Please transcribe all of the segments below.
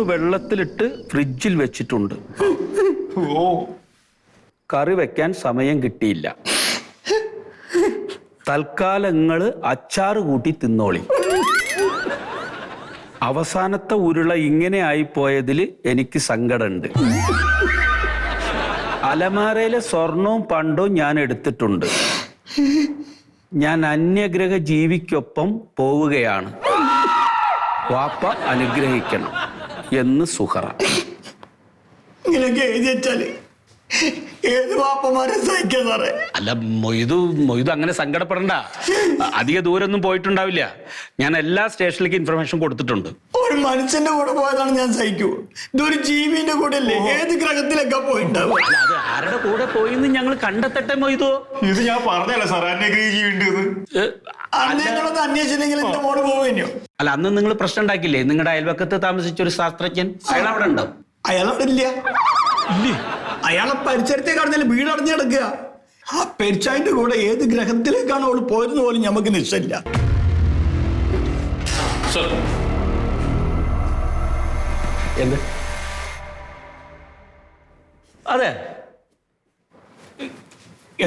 വെള്ളത്തിലിട്ട് ഫ്രിഡ്ജിൽ വെച്ചിട്ടുണ്ട്. കറി വെക്കാൻ സമയം കിട്ടിയില്ല. തൽക്കാലങ്ങള് അച്ചാറ് കൂട്ടി തിന്നോളി. അവസാനത്തെ ഉരുള ഇങ്ങനെ ആയിപ്പോയതിൽ എനിക്ക് സങ്കടമുണ്ട്. അലമാരയിലെ സ്വർണവും പണ്ടവും ഞാൻ എടുത്തിട്ടുണ്ട്. ഞാൻ അന്യഗ്രഹ ജീവിക്കൊപ്പം പോവുകയാണ്. വാപ്പ അനുഗ്രഹിക്കണം എന്ന് സുഹറ. ഇങ്ങനെയൊക്കെ എഴുതിച്ചാല് ഏത് വാപ്പമാരെ സഹിക്കാൻ സാറേ? അല്ല മൊയ്തു അങ്ങനെ സങ്കടപ്പെടണ്ട. അധിക ദൂരൊന്നും പോയിട്ടുണ്ടാവില്ല. ഞാൻ എല്ലാ സ്റ്റേഷനിലേക്ക് ഇൻഫർമേഷൻ കൊടുത്തിട്ടുണ്ട്. ഒരു മനുഷ്യന്റെ കൂടെ പോയതാണ് ഞാൻ സഹിക്കൂ. ഇതൊരു ജീവിന്റെ കൂടെ അല്ലേ? ഏത് ഗ്രഹത്തിലൊക്കെ പോയിട്ടുണ്ടാവും. അത് ആരുടെ കൂടെ പോയിന്ന് ഞങ്ങൾ കണ്ടെത്തട്ടെ മൊയ്തു. ഇത് ഞാൻ പറഞ്ഞല്ല സാർ, അന്യഗ്രഹ ജീവിണ്ട്. അന്നേങ്ങളൊന്ന് അന്വേഷിച്ചെങ്കിൽ എന്റെ മോട് പോവുകയോ? അല്ല, അന്ന് നിങ്ങൾ പ്രശ്നം ഉണ്ടാക്കില്ലേ? നിങ്ങളുടെ അയൽവക്കത്ത് താമസിച്ച ഒരു ശാസ്ത്രജ്ഞൻ, അയാൾ അവിടെ ഉണ്ടോ? അയാളവിടെ ഇല്ല. അയാളെ പരിസരത്തേക്ക് അറിഞ്ഞാൽ വീട് അടഞ്ഞു കിടക്കുക. ആ പെരിച്ചായിന്റെ കൂടെ ഏത് ഗ്രഹത്തിലേക്കാണ് അവൾ പോയിരുന്ന പോലും നമുക്ക് നിശ്ചയില്ല. എന്ത്? അതെ,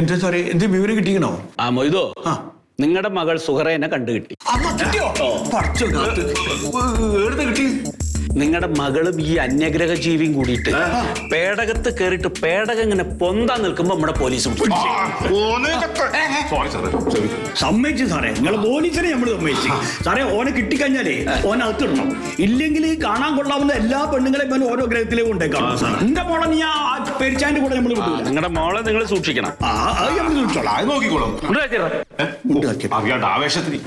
എന്താ സാറേ, എന്ത് വിവരം കിട്ടിക്കണോ? ആ മൊയ്തോ, നിങ്ങളുടെ മകൾ സുഹറേനെ കണ്ടുകിട്ടി. കിട്ടി. നിങ്ങളുടെ മകളും ഈ അന്യഗ്രഹ ജീവിയും കൂടിയിട്ട് പേടകത്ത് കയറിയിട്ട് പേടകം ഇങ്ങനെ പൊന്താൻ നിൽക്കുമ്പോ നമ്മുടെ പോലീസ് സമ്മതിച്ചു സാറേ. നിങ്ങൾ പോലീസിനെ നമ്മൾ സമ്മതിച്ചു സാറേ. ഓനെ കിട്ടിക്കഴിഞ്ഞാലേ ഓനെ അകത്തിടണം. ഇല്ലെങ്കിൽ കാണാൻ കൊള്ളാവുന്ന എല്ലാ പെണ്ണുങ്ങളെയും ഓരോ ഗ്രഹത്തിലേക്ക് കൊണ്ടേക്കാം. എന്റെ മോളെ നീ ആ പെരിച്ചാന്റെ കൂടെ നമ്മൾ വിട്ടു. നിങ്ങളുടെ മോളെ നിങ്ങൾ സൂക്ഷിക്കണം. അത് നമ്മൾ സൂക്ഷിച്ചോളാം. നോക്കിക്കോളും. ആവേശത്തിന്